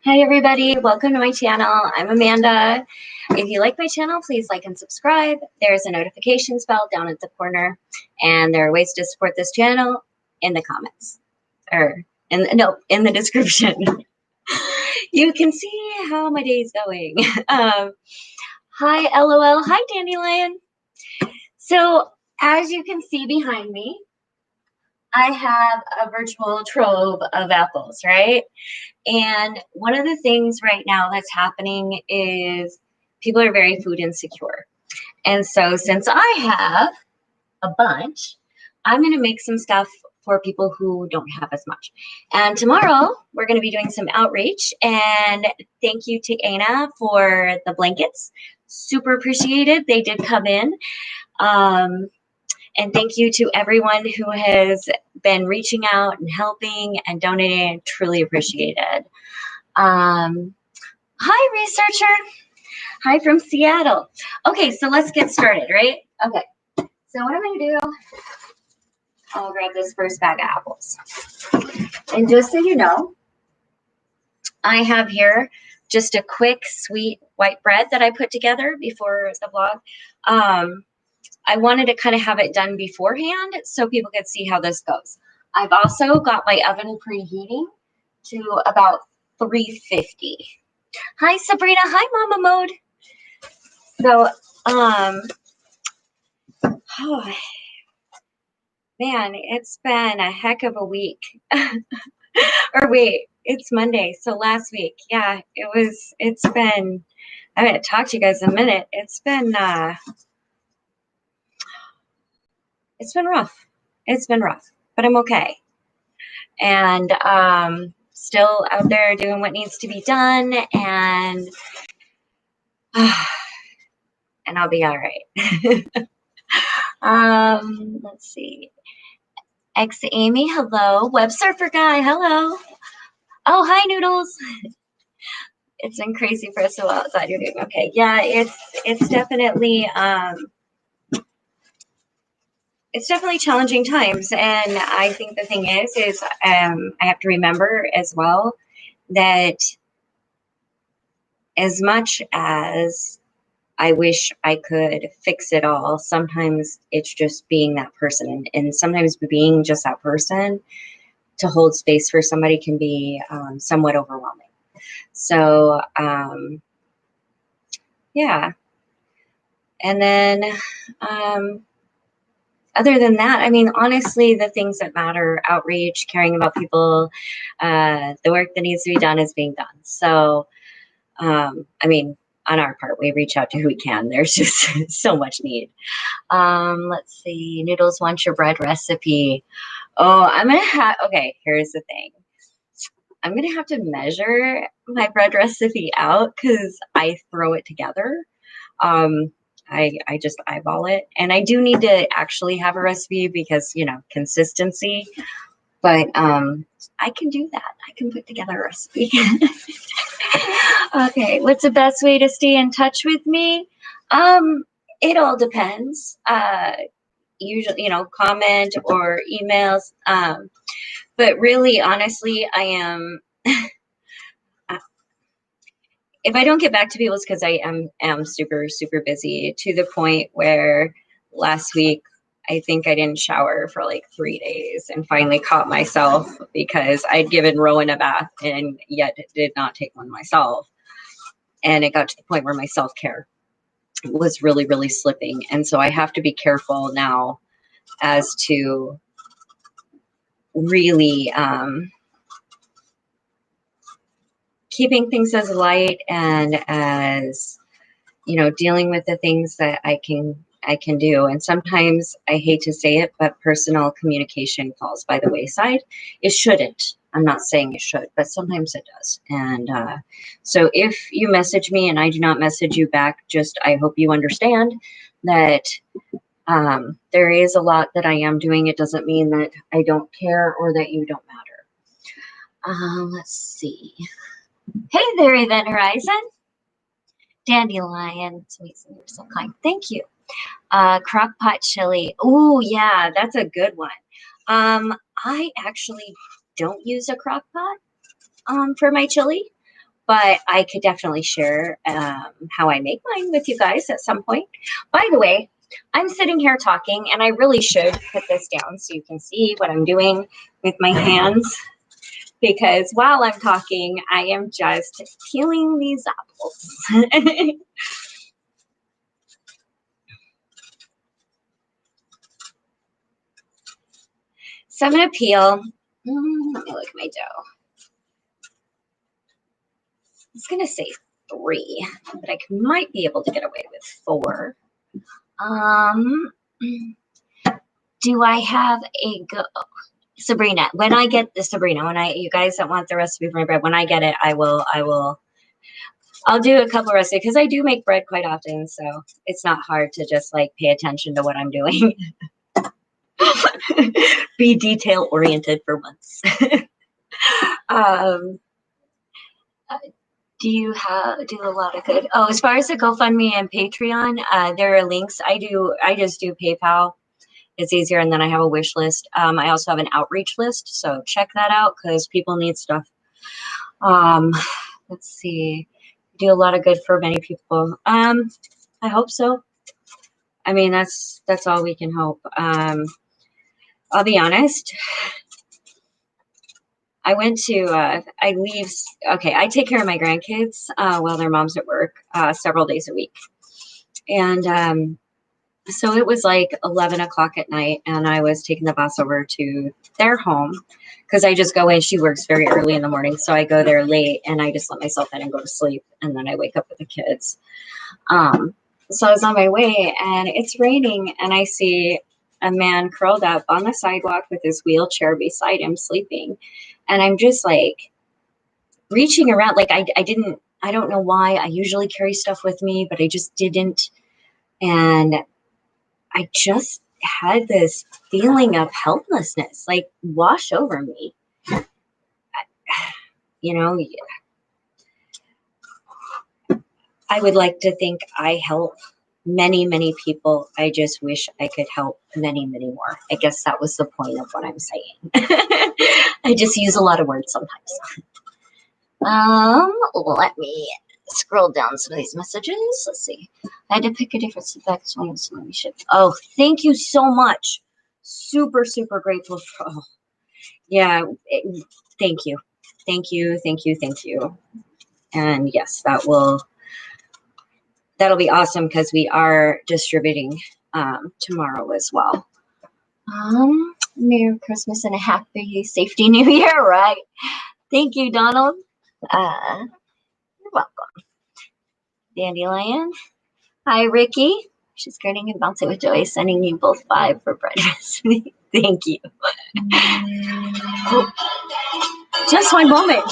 Hi everybody, welcome to my channel. I'm Amanda. If you like my channel, please like and subscribe. There's a notifications bell down at the corner, and there are ways to support this channel in the comments, or in the description. You can see how my day is going. Hi LOL, hi Dandelion. So as you can see behind me, I have a virtual trove of apples, right? And one of the things right now that's happening is people are very food insecure. And so since I have a bunch, I'm going to make some stuff for people who don't have as much. And tomorrow we're going to be doing some outreach. And thank you to Anna for the blankets. Super appreciated. They did come in. And thank you to everyone who has been reaching out and helping and donating. Truly appreciated. Hi, researcher. Hi from Seattle. Okay, so let's get started, right? Okay, so what I'm going to do, I'll grab this first bag of apples. And just so you know, I have here just a quick, sweet white bread that I put together before the vlog. I wanted to kind of have it done beforehand so people could see how this goes. I've also got my oven preheating to about 350. Hi, Sabrina. Hi, Mama Mode. So, oh, man, it's been a heck of a week. Or wait, it's Monday. So last week, yeah, it's been, I haven't talked to you guys in a minute. It's been rough. It's been rough, but I'm okay. And, still out there doing what needs to be done, and I'll be all right. Let's see. X Amy, hello. Web surfer guy, hello. Oh, hi Noodles. It's been crazy for us a while. Glad you're doing okay. Yeah, it's definitely challenging times, and I think the thing is I have to remember as well that as much as I wish I could fix it all, sometimes it's just being that person, and sometimes being just that person to hold space for somebody can be somewhat overwhelming. So yeah, and then other than that, I mean, honestly, the things that matter, outreach, caring about people, the work that needs to be done is being done. So, I mean, on our part, we reach out to who we can. There's just so much need. Let's see. Noodles wants your bread recipe. Oh, I'm going to have, okay, here's the thing. I'm going to have to measure my bread recipe out because I throw it together. I just eyeball it, and I do need to actually have a recipe because, you know, consistency, but I can do that. I can put together a recipe. Okay, what's the best way to stay in touch with me? It all depends. Usually, you know, comment or emails, but really, honestly, I am if I don't get back to people, it's because I am super, super busy, to the point where last week, I think I didn't shower for like 3 days, and finally caught myself because I'd given Rowan a bath and yet did not take one myself. And it got to the point where my self-care was really, really slipping. And so I have to be careful now as to really keeping things as light and as, you know, dealing with the things that I can do. And sometimes, I hate to say it, but personal communication falls by the wayside. It shouldn't. I'm not saying it should, but sometimes it does. And so if you message me and I do not message you back, just, I hope you understand that there is a lot that I am doing. It doesn't mean that I don't care or that you don't matter. Let's see. Hey there, Event Horizon. Dandelion, sweet, you're so kind. Thank you. Crock pot chili. Oh yeah, that's a good one. I actually don't use a crock pot for my chili. but I could definitely share how I make mine with you guys at some point. By the way, I'm sitting here talking, and I really should put this down so you can see what I'm doing with my hands, because while I'm talking, I am just peeling these apples. So I'm going to peel. Let me look at my dough. I was going to say 3, but I might be able to get away with 4. Do I have a go? Sabrina, when I get the Sabrina, you guys that want the recipe for my bread, when I get it, I'll do a couple recipes, because I do make bread quite often, so it's not hard to just like pay attention to what I'm doing. Be detail oriented for once. Do you do a lot of good? Oh, as far as the GoFundMe and Patreon, there are links. I just do PayPal. It's easier, and then I have a wish list. I also have an outreach list, so check that out because people need stuff. Let's see. Do a lot of good for many people. I hope so. I mean, that's all we can hope. I'll be honest. I take care of my grandkids while their mom's at work several days a week. And so it was like 11 o'clock at night, and I was taking the bus over to their home because I just go in. She works very early in the morning, so I go there late, and I just let myself in and go to sleep, and then I wake up with the kids. So I was on my way, and it's raining, and I see a man curled up on the sidewalk with his wheelchair beside him sleeping. And I'm just like reaching around. Like I don't know why. I usually carry stuff with me, but I just didn't. And I just had this feeling of helplessness, like wash over me. I would like to think I help many, many people. I just wish I could help many, many more. I guess that was the point of what I'm saying. I just use a lot of words sometimes. Let me scroll down some of these messages. Let's see. I had to pick a different subject. Oh, thank you so much. Super, super grateful for. Oh, yeah. Thank you. Thank you. Thank you. Thank you. And yes, that'll be awesome because we are distributing tomorrow as well. Merry Christmas and a happy, safety New Year, right? Thank you, Donald. You're welcome. Dandelion. Hi, Ricky. She's grinning and bouncing with joy, sending you both 5 for bread recipe. Thank you. Oh, just one moment.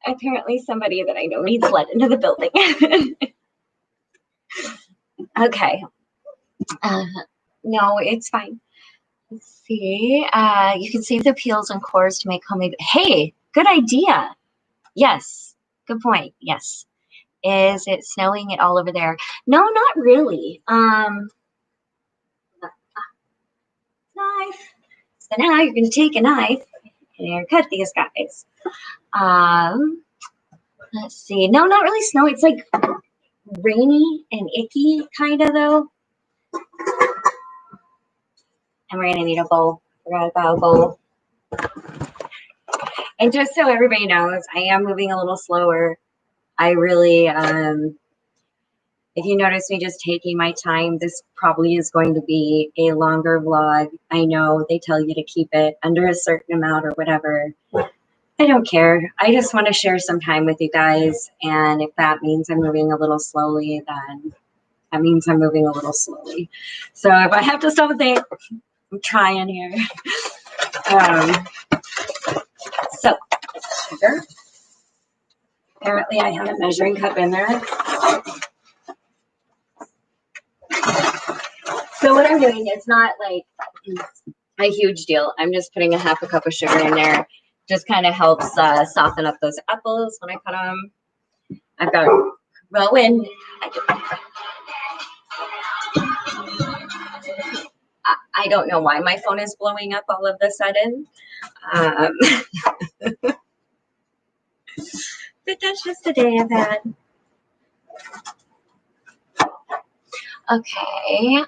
Apparently somebody that I know needs let into the building. Okay. No, it's fine. Let's see. You can save the peels and cores to make homemade. Hey, good idea. Yes. Good point. Yes. Is it snowing it all over there? No, not really. Knife. So now you're going to take a knife and you're going to cut these guys. Let's see. No, not really snow. It's like rainy and icky kind of though. And we're going to need a bowl. Forgot about a bowl. And just so everybody knows, I am moving a little slower. I really, if you notice me just taking my time, this probably is going to be a longer vlog. I know they tell you to keep it under a certain amount or whatever. I don't care. I just want to share some time with you guys. And if that means I'm moving a little slowly, then that means I'm moving a little slowly. So if I have to stop and think, I'm trying here. So, sugar. Apparently I have a measuring cup in there. So what I'm doing is not like a huge deal. I'm just putting a half a cup of sugar in there. Just kind of helps soften up those apples when I put them. I've got Rowan. I I don't know why my phone is blowing up all of a sudden. Um, but that's just the day I've had. Okay.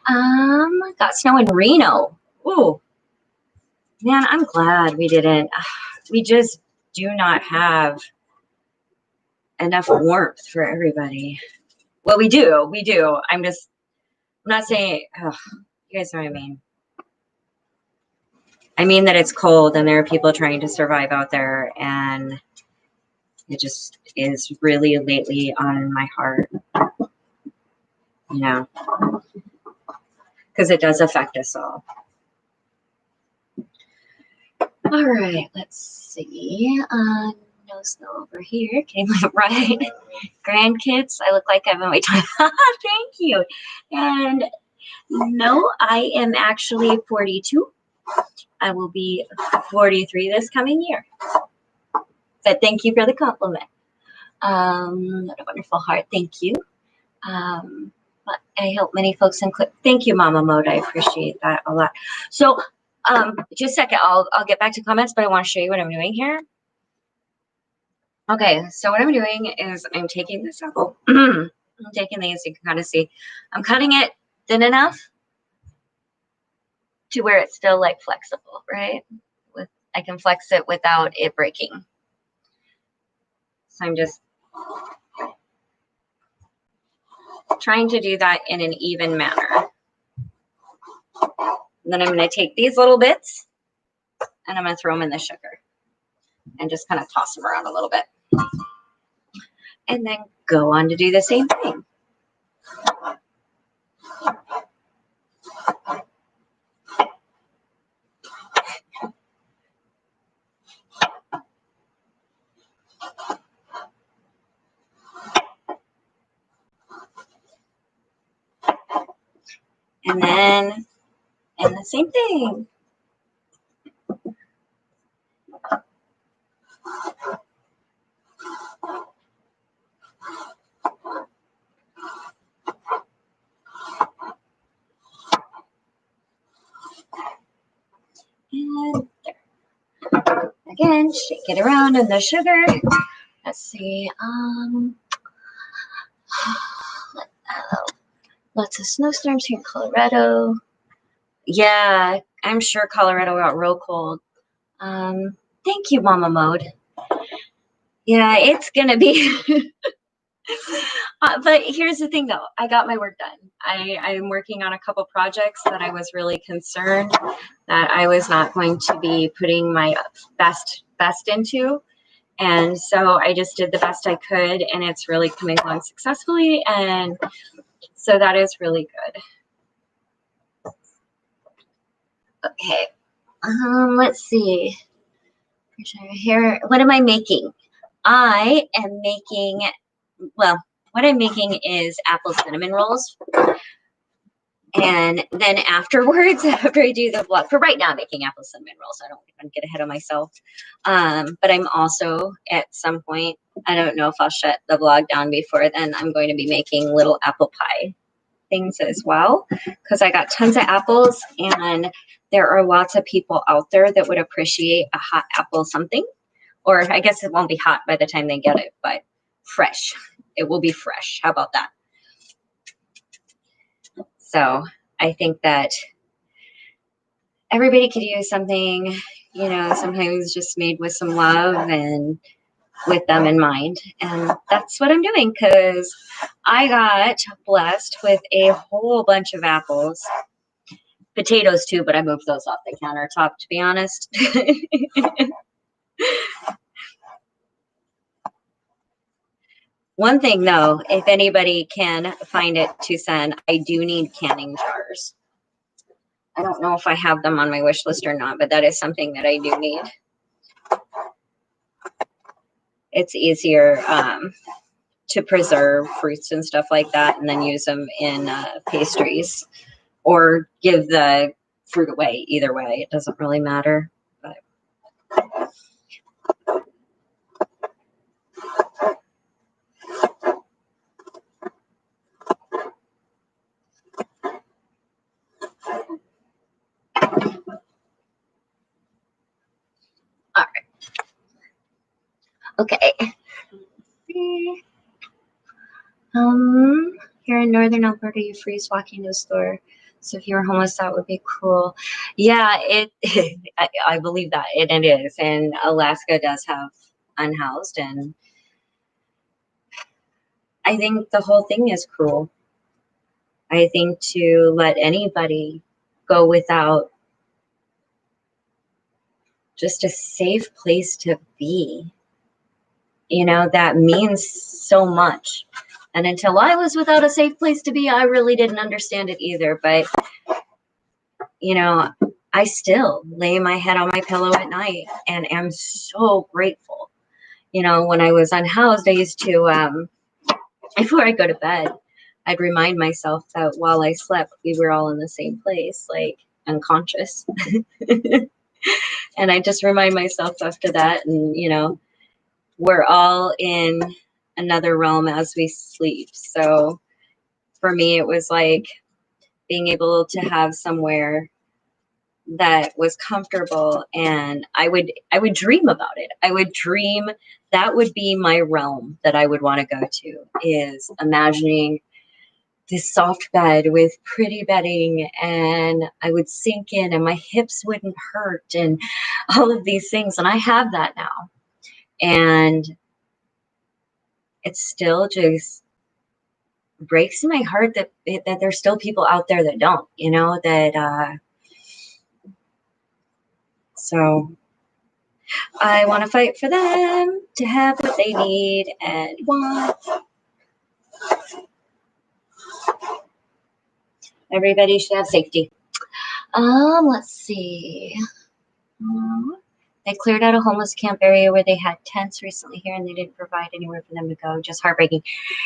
Got snow in Reno. Ooh, man, I'm glad we didn't. We just do not have enough warmth for everybody. Well, we do. I'm not saying, you guys know what I mean. I mean that it's cold and there are people trying to survive out there, and it just is really lately on my heart, you know, because it does affect us all. All right, let's see. No snow over here. Okay, right. Grandkids, I look like I'm in my time. Thank you. And no, I am actually 42. I will be 43 this coming year. But thank you for the compliment. What a wonderful heart. Thank you. But I help many folks include. Thank you, Mama Mode. I appreciate that a lot. So, just a second. I'll get back to comments, but I want to show you what I'm doing here. Okay, so what I'm doing is I'm taking this apple. I'm taking these. You can kind of see. I'm cutting it thin enough to where it's still like flexible, right? I can flex it without it breaking. So I'm just trying to do that in an even manner. And then I'm going to take these little bits and I'm going to throw them in the sugar and just kind of toss them around a little bit. And then go on to do the same thing. And then, and the same thing. And there. Again, shake it around in the sugar. Let's see. Lots of snowstorms here in Colorado. Yeah, I'm sure Colorado got real cold. Thank you, Mama Mode. Yeah, it's gonna be. But here's the thing, though. I got my work done. I'm working on a couple projects that I was really concerned that I was not going to be putting my best into. And so I just did the best I could, and it's really coming along successfully. And so that is really good. Okay. Let's see. Here, what am I making? I am making, well, what I'm making is apple cinnamon rolls. And then afterwards, after I do the vlog, for right now, I'm making apple cinnamon rolls. I don't want to get ahead of myself. But I'm also, at some point, I don't know if I'll shut the vlog down before then, I'm going to be making little apple pie things as well, because I got tons of apples, and there are lots of people out there that would appreciate a hot apple something. Or I guess it won't be hot by the time they get it, but fresh. It will be fresh. How about that? So I think that everybody could use something, you know, sometimes just made with some love and with them in mind. And that's what I'm doing, because I got blessed with a whole bunch of apples. Potatoes too, but I moved those off the countertop, to be honest. One thing, though, if anybody can find it to send, I do need canning jars. I don't know if I have them on my wish list or not, but that is something that I do need. It's easier to preserve fruits and stuff like that, and then use them in pastries, or give the fruit away. Either way, it doesn't really matter. But Okay. See. Here in northern Alberta, you freeze walking to the store. So if you were homeless, that would be cruel. Yeah, I believe that it is, and Alaska does have unhoused, and I think the whole thing is cruel. I think to let anybody go without just a safe place to be, that means so much. And until I was without a safe place to be, I really didn't understand it either. But, I still lay my head on my pillow at night and am so grateful. When I was unhoused, I used to, before I go to bed, I'd remind myself that while I slept, we were all in the same place, like unconscious. And I just remind myself after that, and, we're all in another realm as we sleep. So for me, it was like being able to have somewhere that was comfortable, and I would dream about it. I would dream that would be my realm that I would want to go to, is imagining this soft bed with pretty bedding, and I would sink in and my hips wouldn't hurt and all of these things. And I have that now. And it still just breaks my heart that there's still people out there that don't, so I want to fight for them to have what they need and want. Everybody should have safety. Let's see. They cleared out a homeless camp area where they had tents recently here, and they didn't provide anywhere for them to go. Just heartbreaking.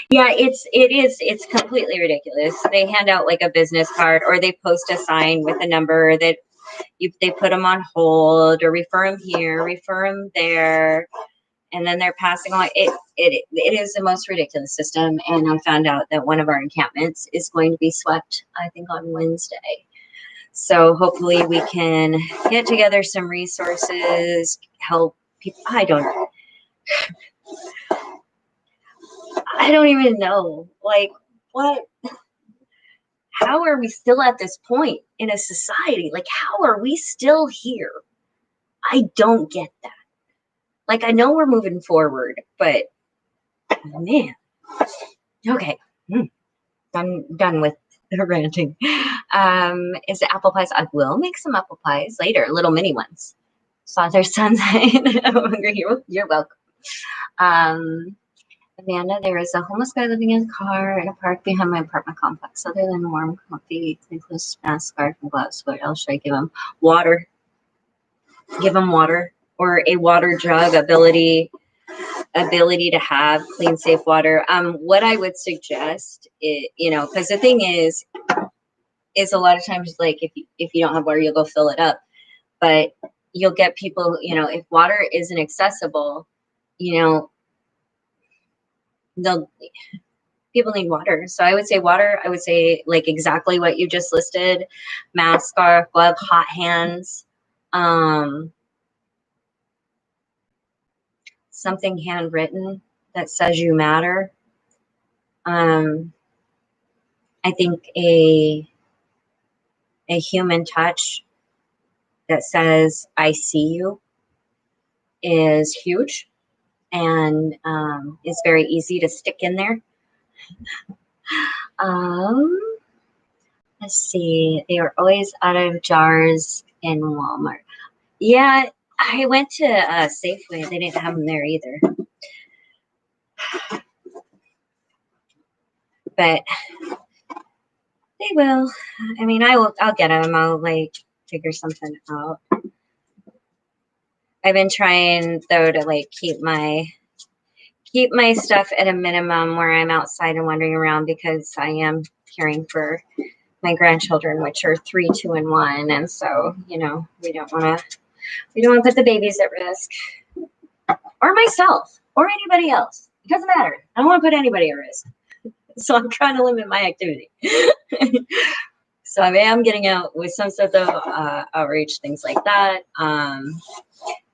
Yeah, it's completely ridiculous. They hand out like a business card, or they post a sign with a number that they put them on hold, or refer them here, refer them there, and then they're passing on. It is the most ridiculous system. And I found out that one of our encampments is going to be swept, I think, on Wednesday. So hopefully we can get together some resources, help people. I don't even know, like, what, how are we still at this point in a society? Like, how are we still here? I don't get that. Like, I know we're moving forward, but man, okay. Done with the ranting. Is the apple pies? I will make some apple pies later, little mini ones. Father, son, I'm hungry. You're welcome. Amanda, there is a homeless guy living in a car in a park behind my apartment complex. Other than warm, comfy, close mask, scarf, and gloves, what else should I give him? Water. Give him water, or a water jug. Ability to have clean, safe water. What I would suggest is, because the thing is a lot of times, like, if you don't have water, you'll go fill it up, but you'll get people, if water isn't accessible, people need water. So I would say water. I would say, like, exactly what you just listed: mask, scarf, glove, hot hands, something handwritten that says you matter. I think a human touch that says I see you is huge, and it's very easy to stick in there. Let's see. They are always out of jars in Walmart. Yeah, I went to Safeway. They didn't have them there either. But they will. I mean, I'll get them. I'll, like, figure something out. I've been trying, though, to, like, keep my stuff at a minimum where I'm outside and wandering around, because I am caring for my grandchildren, which are 3, 2, and 1. And so, we don't want to put the babies at risk, or myself, or anybody else. It doesn't matter. I don't want to put anybody at risk. So I'm trying to limit my activity. So I am getting out with some sort of outreach, things like that.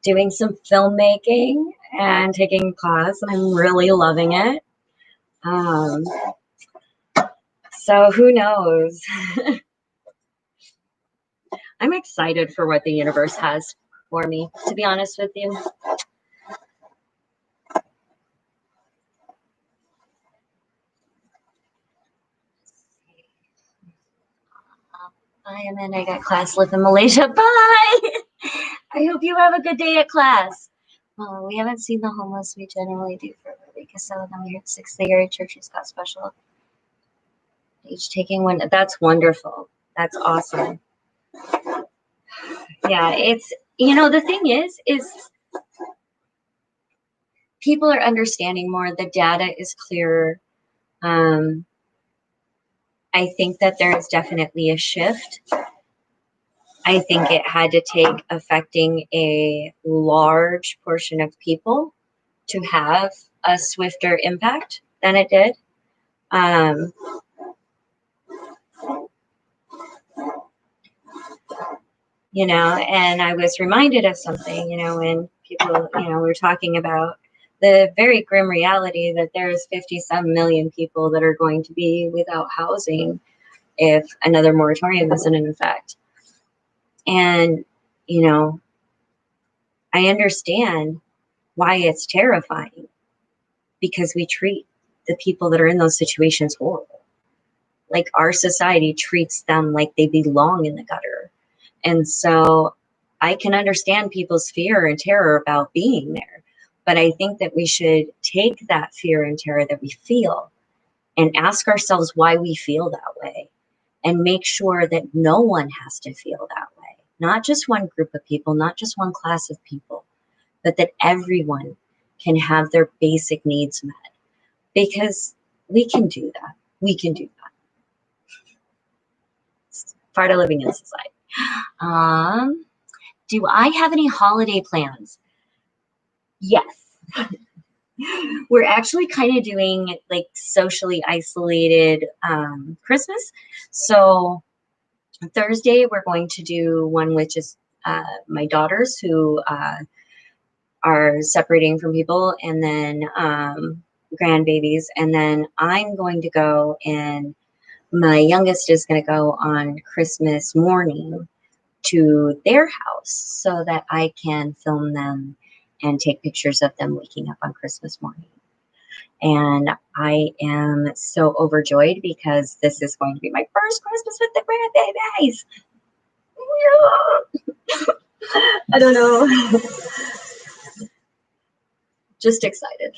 Doing some filmmaking. and taking class, and I'm really loving it. So who knows? I'm excited for what the universe has for me, to be honest with you. Bye, Amanda. I got class. Live in Malaysia. Bye. I hope you have a good day at class. Oh, we haven't seen the homeless. We generally do for a week or so. Then we heard 6th area churches got special. Each taking one. That's wonderful. That's awesome. Yeah, it's, the thing is people are understanding more. The data is clearer. I think that there is definitely a shift. I think it had to take affecting a large portion of people to have a swifter impact than it did. And I was reminded of something, when people, were talking about the very grim reality that there's 50-some million people that are going to be without housing if another moratorium isn't in effect. And, I understand why it's terrifying, because we treat the people that are in those situations horrible. Like, our society treats them like they belong in the gutter. And so I can understand people's fear and terror about being there. But I think that we should take that fear and terror that we feel and ask ourselves why we feel that way, and make sure that no one has to feel that way. Not just one group of people, not just one class of people, but that everyone can have their basic needs met. Because we can do that. We can do that. It's part of living in society. Do I have any holiday plans? Yes. We're actually kind of doing like socially isolated Christmas. So Thursday, we're going to do one which is my daughters who are separating from people, and then grandbabies. And then I'm going to go, and my youngest is going to go on Christmas morning to their house so that I can film them and take pictures of them waking up on Christmas morning. And I am so overjoyed because this is going to be my first Christmas with the grandbabies. I don't know. Just excited.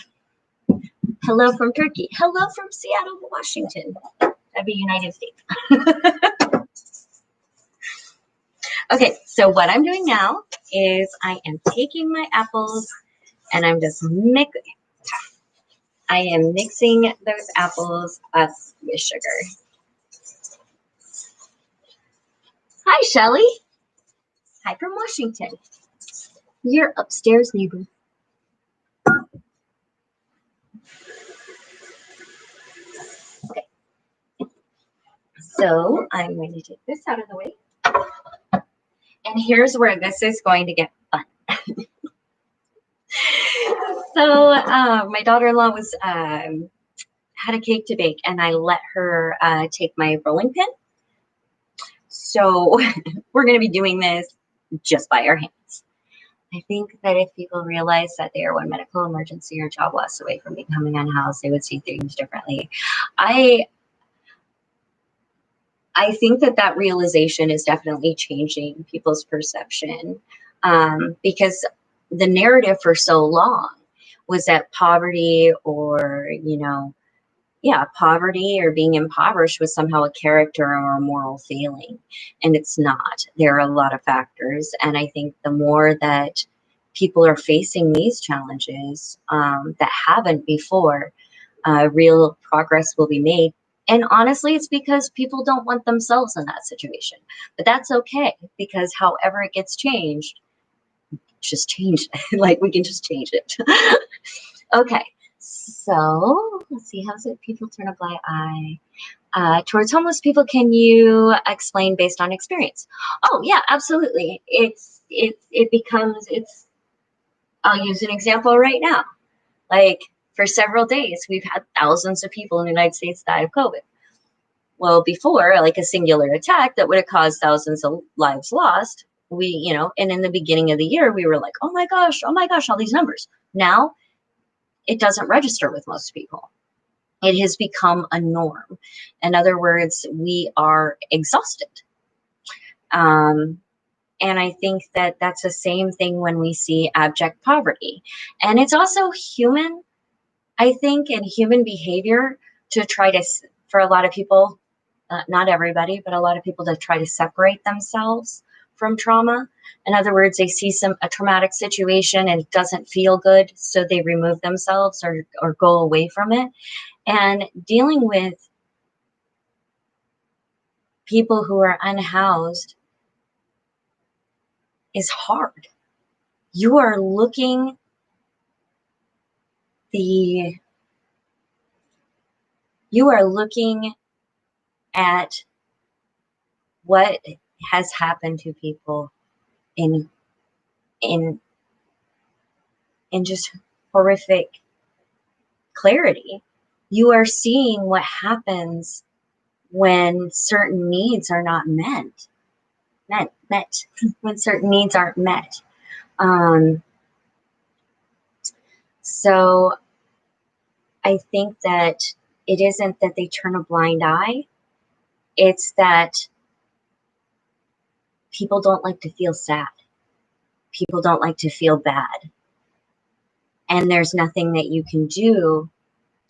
Hello from Turkey. Hello from Seattle, Washington. That'd be United States. Okay, so what I'm doing now is I am taking my apples and I'm just I am mixing those apples up with sugar. Hi, Shelly. Hi from Washington. Your upstairs neighbor. Okay. So I'm going to take this out of the way. And here's where this is going to get fun. So my daughter-in-law was had a cake to bake, and I let her take my rolling pin. So we're going to be doing this just by our hands. I think that if people realize that they are one medical emergency or job loss away from becoming unhoused, they would see things differently. I think that realization is definitely changing people's perception, because the narrative for so long was that poverty or, poverty or being impoverished was somehow a character or a moral failing. And it's not. There are a lot of factors. And I think the more that people are facing these challenges that haven't before, real progress will be made. And honestly, it's because people don't want themselves in that situation. But that's okay, because however it gets changed, just change it. Like, we can just change it. Okay, so let's see. How's it? People turn a blind eye towards homeless people. Can you explain based on experience? Oh yeah, absolutely. It becomes I'll use an example right now. Like, for several days, we've had thousands of people in the United States die of COVID. Well, before, like a singular attack that would have caused thousands of lives lost, and in the beginning of the year, we were like, oh my gosh, all these numbers. Now, it doesn't register with most people. It has become a norm. In other words, we are exhausted. And I think that that's the same thing when we see abject poverty. And it's also human, I think, and human behavior to try to, for a lot of people, not everybody, but a lot of people, to try to separate themselves from trauma. In other words, they see a traumatic situation and it doesn't feel good, so they remove themselves or go away from it. And dealing with people who are unhoused is hard. You are looking at what has happened to people in just horrific clarity. You are seeing what happens when certain needs are not met, when certain needs aren't met. So I think that it isn't that they turn a blind eye. It's that people don't like to feel sad. People don't like to feel bad. And there's nothing that you can do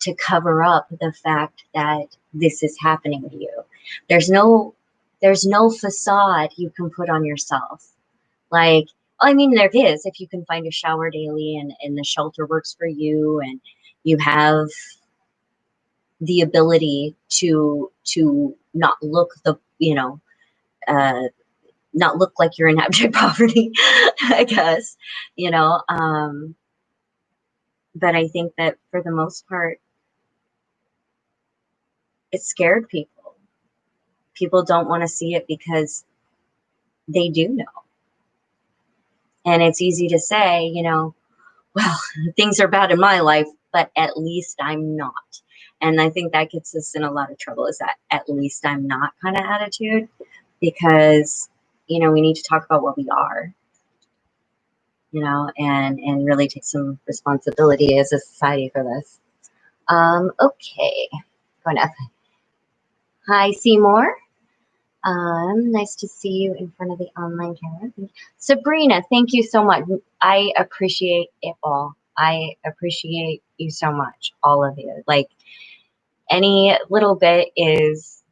to cover up the fact that this is happening to you. There's no facade you can put on yourself. Like, I mean, there is, if you can find a shower daily and the shelter works for you and you have the ability to not look not look like you're in abject poverty, I guess, but I think that for the most part, it scared people. People don't want to see it because they do know. And it's easy to say, well, things are bad in my life, but at least I'm not. And I think that gets us in a lot of trouble, is that at least I'm not kind of attitude, because, we need to talk about what we are, and really take some responsibility as a society for this. Okay, going up. Hi, Seymour. Nice to see you in front of the online camera. Sabrina, thank you so much. I appreciate it all. I appreciate you so much, all of you. Like, any little bit is,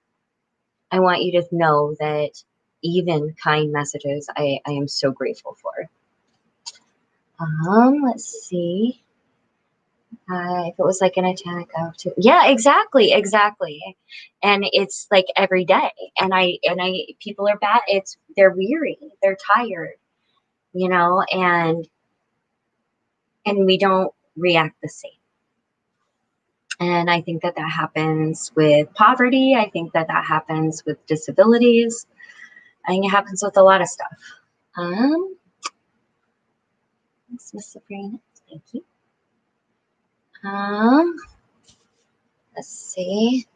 I want you to know that even kind messages, I am so grateful for. Let's see. If it was like an attack of yeah, exactly. And it's like every day. And people are bad. They're weary. They're tired, and we don't react the same. And I think that happens with poverty. I think that happens with disabilities. I think it happens with a lot of stuff. Thanks, Miss Sabrina. Thank you. Let's see.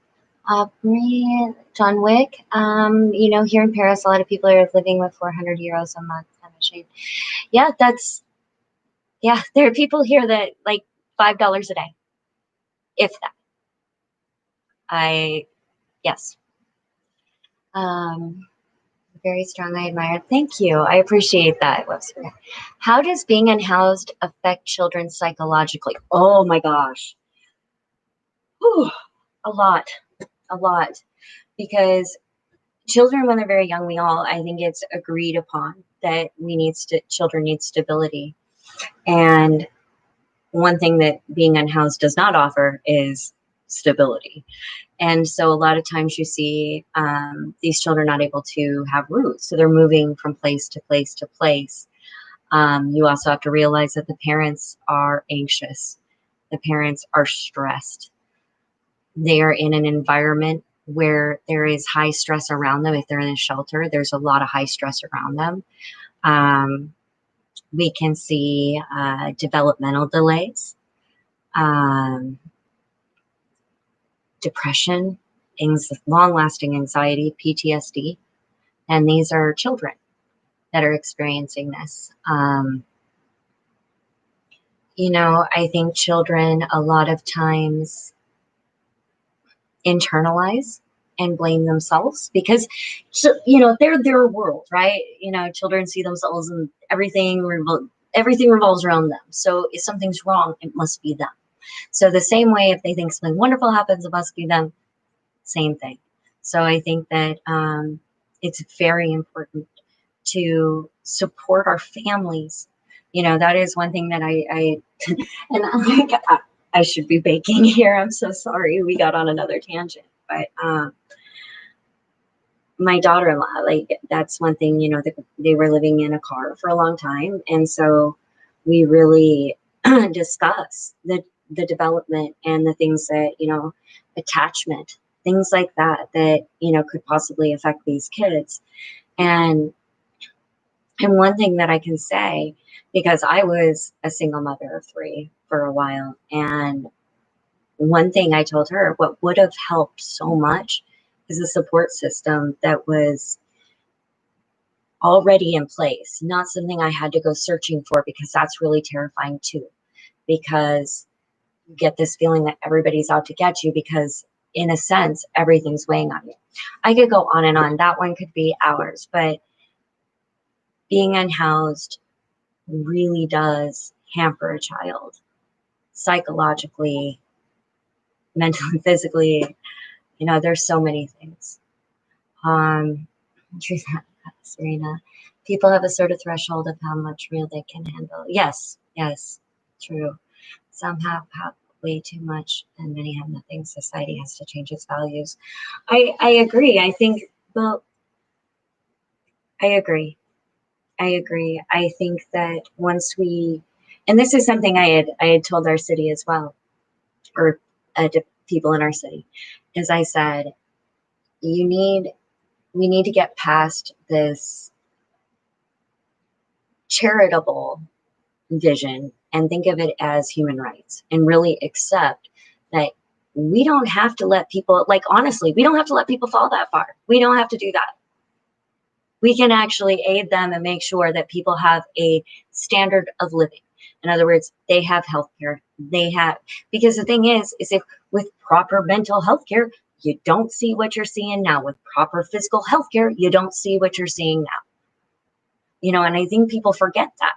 John Wick. Here in Paris, a lot of people are living with 400 euros a month. Yeah, there are people here that like $5 a day, if that. Yes. Very strong. I admire. Thank you. I appreciate that. How does being unhoused affect children psychologically? Oh my gosh. Whew. A lot. Because children, when they're very young, I think it's agreed upon that children need stability. And one thing that being unhoused does not offer is stability. And so a lot of times you see these children not able to have roots. So they're moving from place to place to place. You also have to realize that the parents are anxious. The parents are stressed. They are in an environment where there is high stress around them. If they're in a shelter, there's a lot of high stress around them. We can see developmental delays, depression, long-lasting anxiety, PTSD, and these are children that are experiencing this. I think children a lot of times internalize and blame themselves because, they're their world, right? Children see themselves and everything revolves around them. So if something's wrong, it must be them. So the same way, if they think something wonderful happens, it must be them. Same thing. So I think that it's very important to support our families. That is one thing that I and I'm like, I should be baking here. I'm so sorry. We got on another tangent, but my daughter-in-law, like, that's one thing, they were living in a car for a long time. And so we really discuss the development and the things that, attachment, things like that, could possibly affect these kids. And one thing that I can say, because I was a single mother of 3 for a while, and one thing I told her, what would have helped so much is a support system that was already in place, not something I had to go searching for, because that's really terrifying too, because you get this feeling that everybody's out to get you, because in a sense, everything's weighing on you. I could go on and on. That one could be hours, but being unhoused really does hamper a child psychologically, mentally, physically. There's so many things. Serena, people have a sort of threshold of how much real they can handle. Yes, true. Some have way too much, and many have nothing. Society has to change its values. I agree. I think, well, I agree. I think that once and this is something I had told our city as well, or to people in our city, is I said, we need to get past this charitable vision and think of it as human rights, and really accept that we don't have to let people, like, honestly, we don't have to let people fall that far. We don't have to do that. We can actually aid them and make sure that people have a standard of living. In other words, they have healthcare. Because the thing is if with proper mental health care, you don't see what you're seeing now. With proper physical health care, you don't see what you're seeing now. And I think people forget that.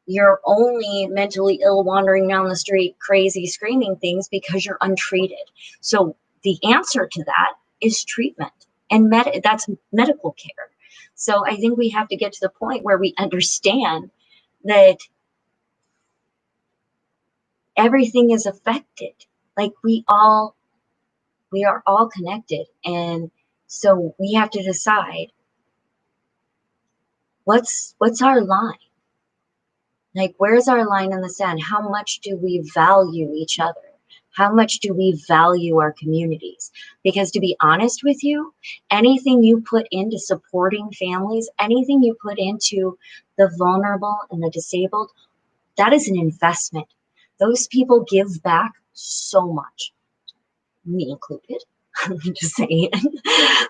You're only mentally ill wandering down the street, crazy, screaming things because you're untreated. So the answer to that is treatment, and that's medical care. So I think we have to get to the point where we understand that everything is affected. Like, we are all connected. And so we have to decide, what's our line? Like, where's our line in the sand? How much do we value each other? How much do we value our communities? Because, to be honest with you, anything you put into supporting families, anything you put into the vulnerable and the disabled, that is an investment. Those people give back so much, me included. I'm just saying.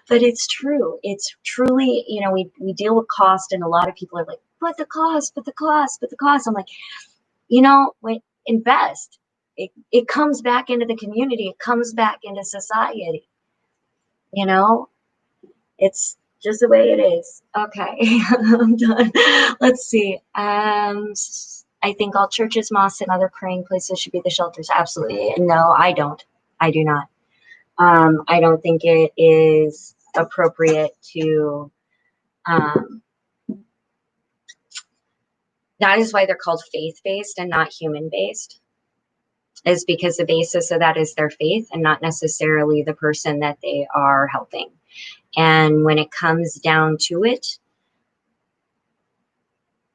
But it's true. It's truly, we deal with cost, and a lot of people are like, but the cost. I'm like, when invest, it comes back into the community. It comes back into society. It's just the way it is. Okay, I'm done. Let's see. I think all churches, mosques, and other praying places should be the shelters. Absolutely. No, I don't. I do not. I don't think it is appropriate to, that is why they're called faith-based and not human-based, is because the basis of that is their faith and not necessarily the person that they are helping. And when it comes down to it,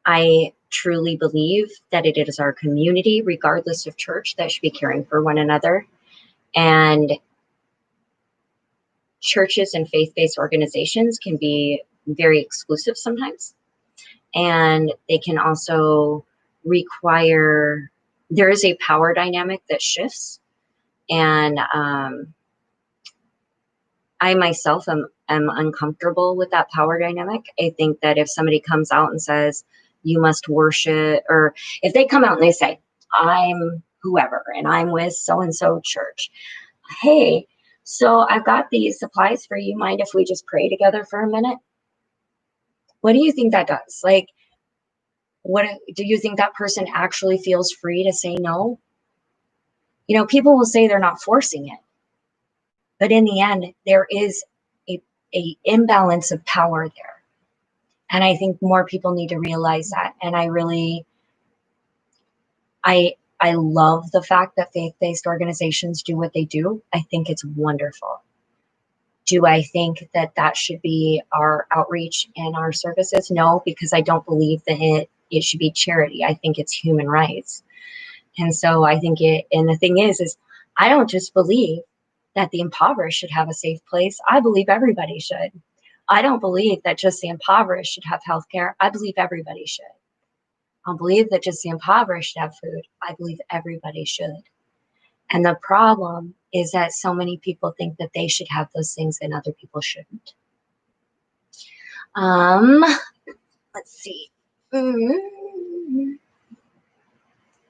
I truly believe that it is our community, regardless of church, that should be caring for one another. And churches and faith-based organizations can be very exclusive sometimes. And they can also require, there is a power dynamic that shifts. And I myself am uncomfortable with that power dynamic. I think that if somebody comes out and says, you must worship, or if they come out and they say, I'm whoever, and I'm with so-and-so church. Hey, so I've got these supplies for you. Mind if we just pray together for a minute? What do you think that does? Like, what do you think that person actually feels free to say no? You know, people will say they're not forcing it, but in the end, there is a imbalance of power there. And I think more people need to realize that. And I love the fact that faith-based organizations do what they do. I think it's wonderful. Do I think that that should be our outreach and our services? No, because I don't believe that it should be charity. I think it's human rights. And so I think and the thing is I don't just believe that the impoverished should have a safe place. I believe everybody should. I don't believe that just the impoverished should have health care. I believe everybody should. I don't believe that just the impoverished should have food. I believe everybody should. And the problem is that so many people think that they should have those things and other people shouldn't. Let's see.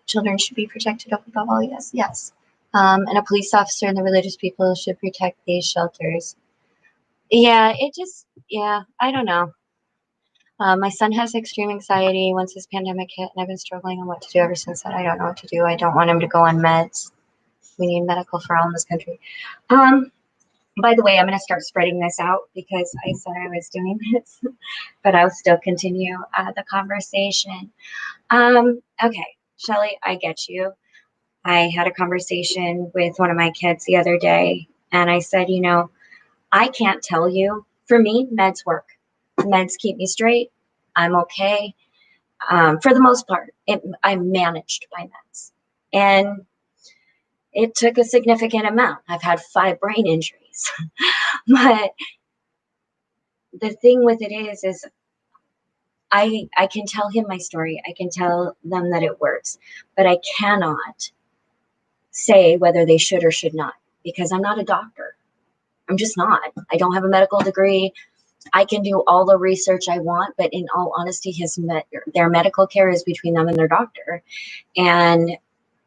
Children should be protected above all. Yes, yes. And a police officer and the religious people should protect these shelters. Yeah, I don't know. My son has extreme anxiety once this pandemic hit, and I've been struggling on what to do ever since then. I don't know what to do. I don't want him to go on meds. We need medical for all in this country. By the way, I'm going to start spreading this out because I said I was doing this, but I'll still continue the conversation. Okay, Shelly, I get you. I had a conversation with one of my kids the other day, and I said, you know, I can't tell you. For me, meds work. Meds keep me straight. I'm okay. For the most part, I'm managed by meds. And it took a significant amount. I've had 5 brain injuries. But the thing with it is I can tell him my story. I can tell them that it works. But I cannot say whether they should or should not, because I'm not a doctor. I'm just not. I don't have a medical degree. I can do all the research I want, but in all honesty, their medical care is between them and their doctor. And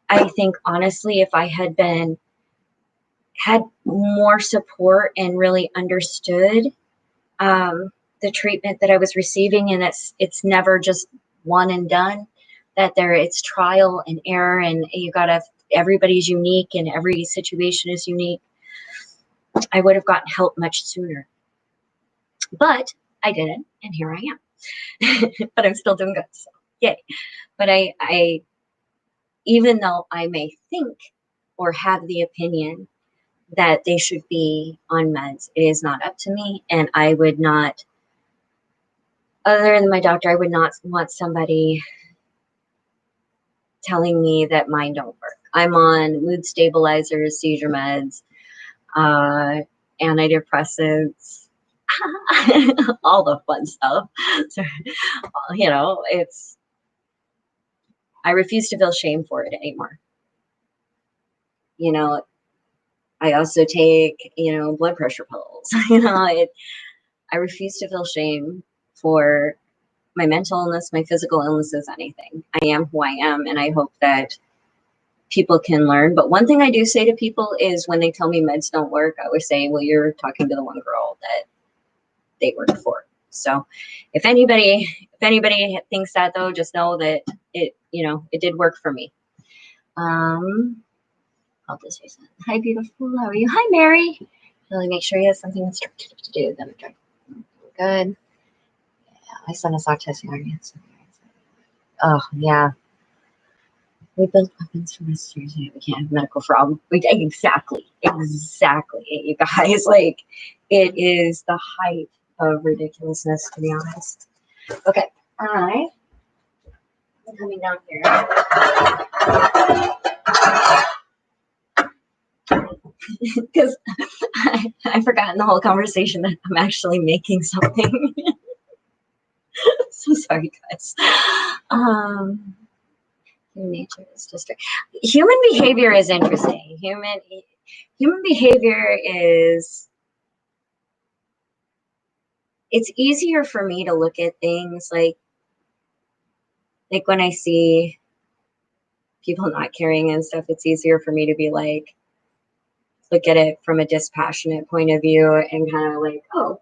I think, honestly, if I had more support and really understood the treatment that I was receiving, and it's never just one and done, that it's trial and error, and everybody's unique and every situation is unique, I would have gotten help much sooner. But I didn't, and here I am. But I'm still doing good, so yay. But I even though I may think or have the opinion that they should be on meds, it is not up to me, and I would not, other than my doctor, I would not want somebody telling me that mine don't work. I'm on mood stabilizers, seizure meds, antidepressants, all the fun stuff. So, you know, I refuse to feel shame for it anymore. You know, I also take, blood pressure pills. I refuse to feel shame for my mental illness, my physical illnesses, anything. I am who I am, and I hope that people can learn. But one thing I do say to people is when they tell me meds don't work, I always say, well, you're talking to the one girl that they work for. So if anybody thinks that, though, just know that it did work for me. I'll just say something. Hi, beautiful. How are you? Hi, Mary. Really make sure you have something instructive to do. Then good. Yeah, my son is autistic. Oh, yeah. We build weapons for mysteries. We can't have medical fraud. Exactly, you guys. Like, it is the height of ridiculousness, to be honest. Okay, I'm coming down here. Because I forgot in the whole conversation that I'm actually making something. So Sorry, guys. Human nature is just human behavior is interesting. Human behavior is, it's easier for me to look at things like when I see people not caring and stuff, it's easier for me to be like, look at it from a dispassionate point of view and kind of like, oh,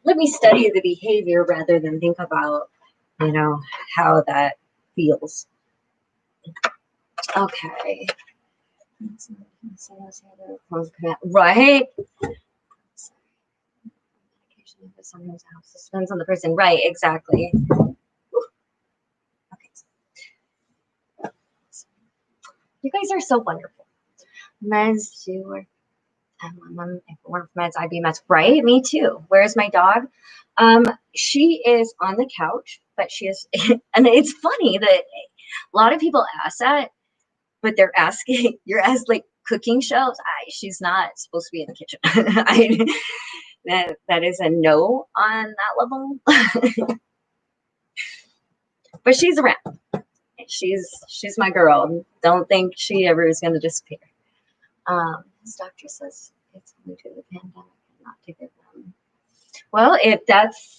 let me study the behavior rather than think about, how that feels. Okay. Right? Depends on the person. Right, exactly. Okay. You guys are so wonderful. Meds do work. If it weren't for meds, I'd be meds. Right? Me too. Where's my dog? She is on the couch, but she is, and it's funny that a lot of people ask that, but they're asking, you're asked like cooking shows. She's not supposed to be in the kitchen. That is a no on that level. But she's around. She's my girl. Don't think she ever is going to disappear. His doctor says it's only due to the pandemic and not to give them. Well, if that's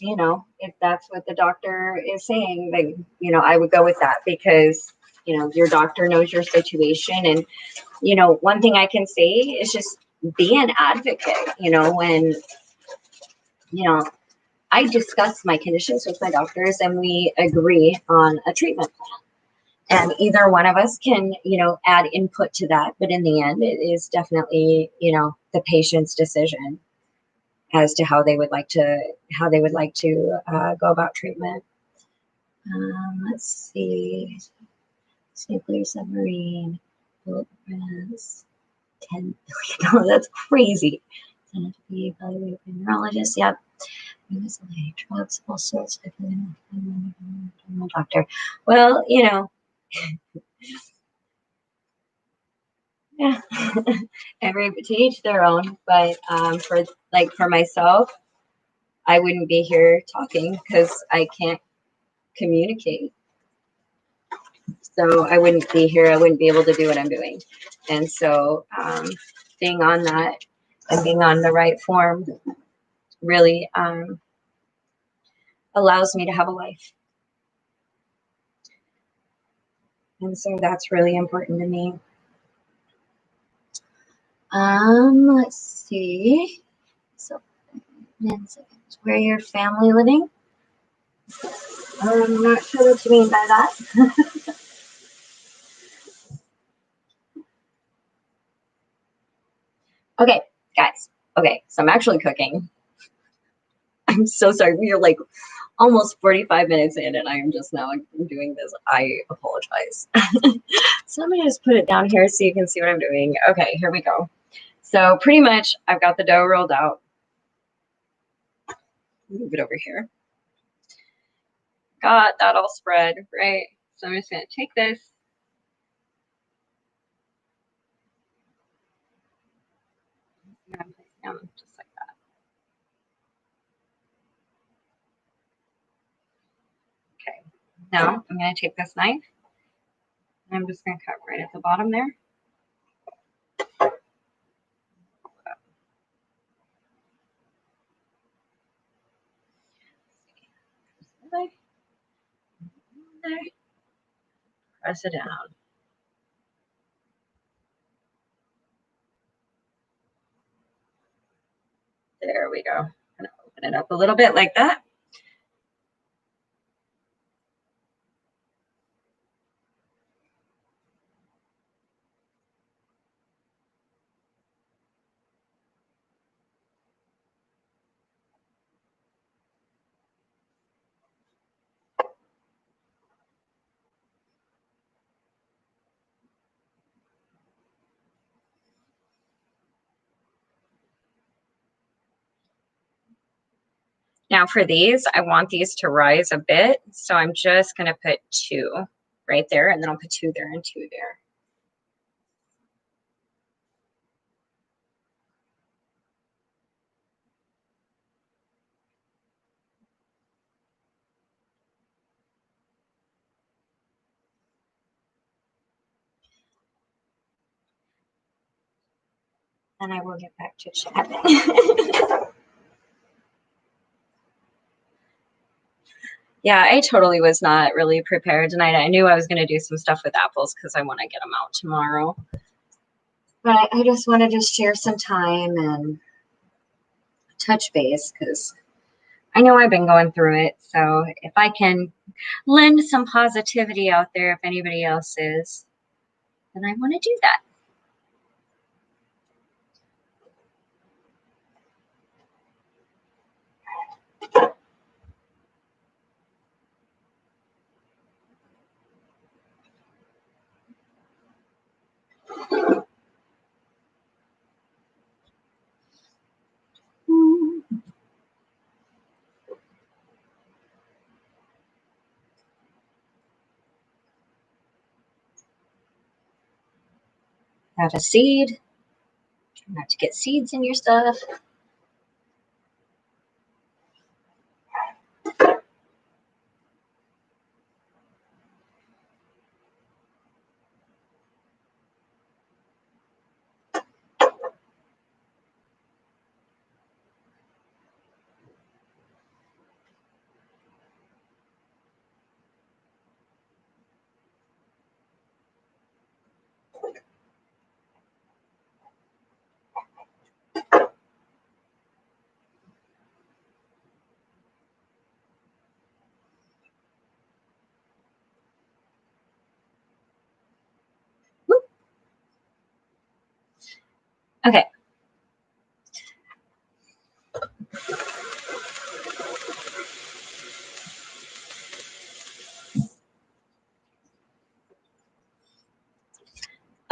what the doctor is saying, then I would go with that, because your doctor knows your situation. And one thing I can say is just be an advocate. When I discuss my conditions with my doctors and we agree on a treatment plan. And either one of us can, add input to that. But in the end, it is definitely, the patient's decision as to how they would like to go about treatment. Let's see. Nuclear submarine, bullet prints, $10 billion. That's crazy. Tended to be evaluated by neurologists. Yep. Drugs, all sorts of doctor. Well, yeah. To each their own. But for myself, I wouldn't be here talking because I can't communicate. So I wouldn't be here. I wouldn't be able to do what I'm doing. And so being on that and being on the right form really allows me to have a life. And so that's really important to me. Let's see. So, where your family living? I'm not sure what you mean by that. Okay, guys. Okay, so I'm actually cooking. I'm so sorry. We are like almost 45 minutes in, and I am just now doing this. I apologize. So let me just put it down here so you can see what I'm doing. Okay, here we go. So pretty much I've got the dough rolled out. Move it over here. Got that all spread, right? So I'm just going to take this. And I'm placing them just like that. Okay, now I'm going to take this knife and I'm just going to cut right at the bottom there. There. Press it down. There we go. I'm going to open it up a little bit like that. Now for these, I want these to rise a bit. So I'm just going to put 2 right there, and then I'll put 2 there and 2 there. and I will get back to chatting. Yeah, I totally was not really prepared tonight. I knew I was going to do some stuff with apples because I want to get them out tomorrow. But I just wanted to share some time and touch base because I know I've been going through it. So if I can lend some positivity out there, if anybody else is, then I want to do that. Have a seed. Try not to get seeds in your stuff. Okay.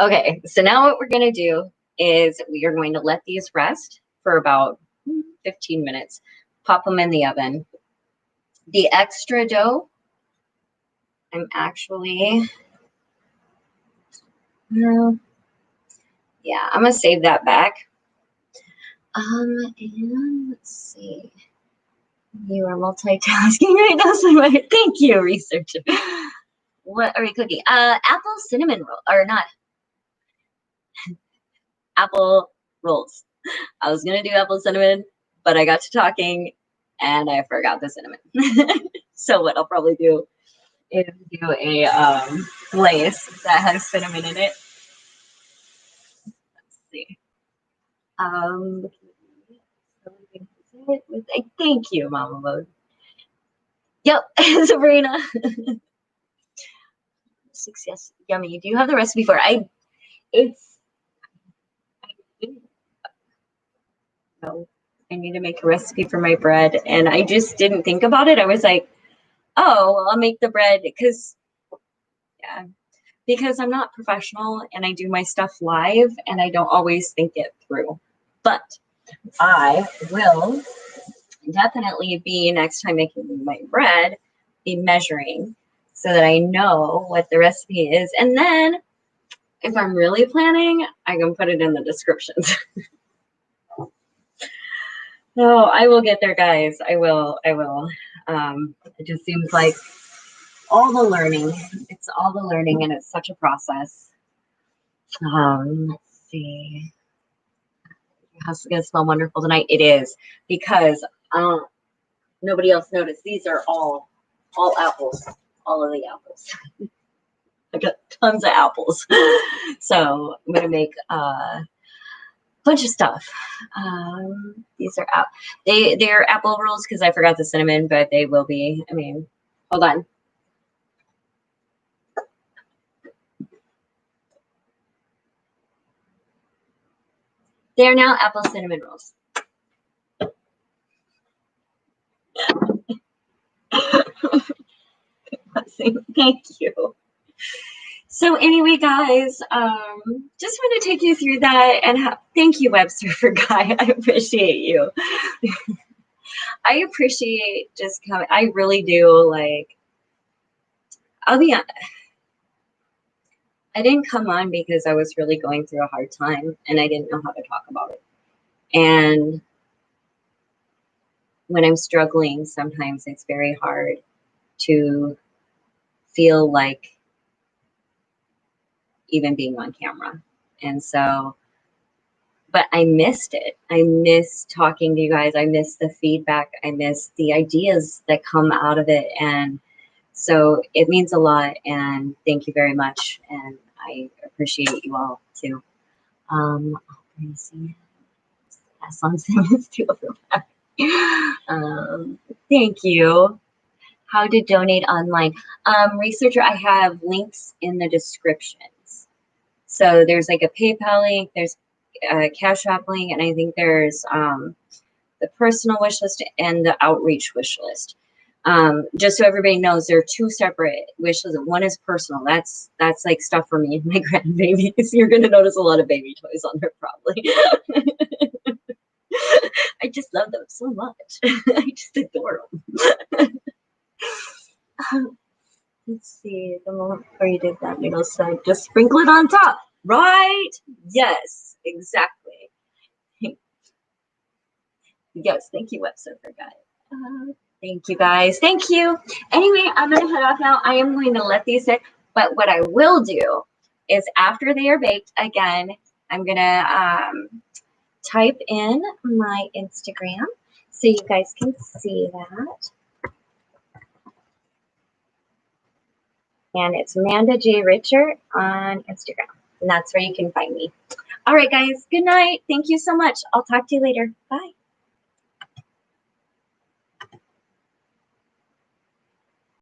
Okay, so now what we're going to do is we are going to let these rest for about 15 minutes. Pop them in the oven. The extra dough, I'm actually, I'm going to save that back. And let's see. You are multitasking right now, so thank you, researcher. What are we cooking? Apple cinnamon roll, or not apple rolls. I was gonna do apple cinnamon, but I got to talking and I forgot the cinnamon. So what I'll probably do is do a glaze that has cinnamon in it. Let's see. Thank you, Mama Mode. Yep, Sabrina. Success, yummy. Do you have the recipe for it? I didn't know. I need to make a recipe for my bread, and I just didn't think about it. I was like, oh, well, I'll make the bread because I'm not professional and I do my stuff live and I don't always think it through. But I will definitely be, next time making my bread, be measuring so that I know what the recipe is. And then if I'm really planning, I can put it in the descriptions. No, I will get there, guys. I will. It just seems like all the learning. It's all the learning and it's such a process. Let's see. Your house is going to smell wonderful tonight. It is, because nobody else noticed. These are all apples. All of the apples. I got tons of apples. So I'm going to make a bunch of stuff. These are they're apple rolls because I forgot the cinnamon, but they will be. I mean, hold on. They are now apple cinnamon rolls. Thank you. So anyway, guys, just want to take you through that and thank you, Webster, for Guy. I appreciate you. I appreciate just coming. I really do. Like, I'll be honest. I didn't come on because I was really going through a hard time and I didn't know how to talk about it. And when I'm struggling, sometimes it's very hard to feel like even being on camera. And so, but I missed it. I miss talking to you guys. I miss the feedback. I miss the ideas that come out of it. And so it means a lot. And thank you very much. And I appreciate you all too. Let me see. As long as it's too back. Thank you. How to donate online. Researcher, I have links in the descriptions. So there's like a PayPal link, there's a Cash App link, and I think there's the personal wish list and the outreach wish list. Just so everybody knows, there are two separate wish lists. One is personal. That's like stuff for me and my grandbabies. You're gonna notice a lot of baby toys on there probably. I just love them so much. I just adore them. Let's see, the moment before you did that middle side, just sprinkle it on top, right? Yes, exactly. Yes, thank you, Web Surfer guy. Thank you guys. Thank you. Anyway, I'm going to head off now. I am going to let these sit, but what I will do is after they are baked, again, I'm going to type in my Instagram so you guys can see that. And it's Manda J. Richard on Instagram. And that's where you can find me. All right, guys. Good night. Thank you so much. I'll talk to you later. Bye.